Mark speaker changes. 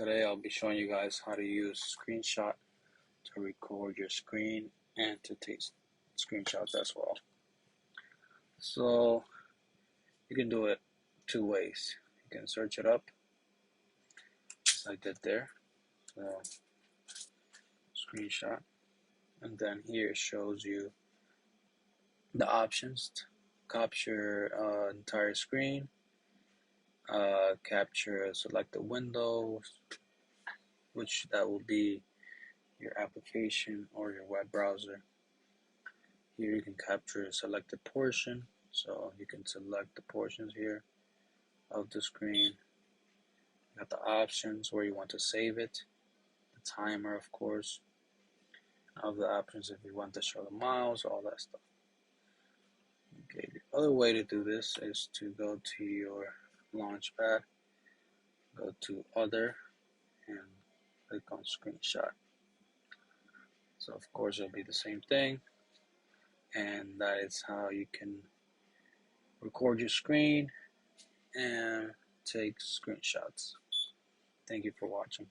Speaker 1: Today I'll be showing you guys how to use screenshot to record your screen and to take screenshots as well. So you can do it two ways. You can search it up, as I did there. So screenshot, and then here it shows you the options: capture entire screen, capture select the window, which that will be your application or your web browser. Here you can capture a selected portion, so you can select the portions here of the screen. You got the options where you want to save it, the timer, of course, of the options if you want to show the miles, all that stuff. Okay, the other way to do this is to go to your Launchpad, go to Other, and click on Screenshot. So of course it'll be the same thing, and that is how you can record your screen and take screenshots. Thank you for watching.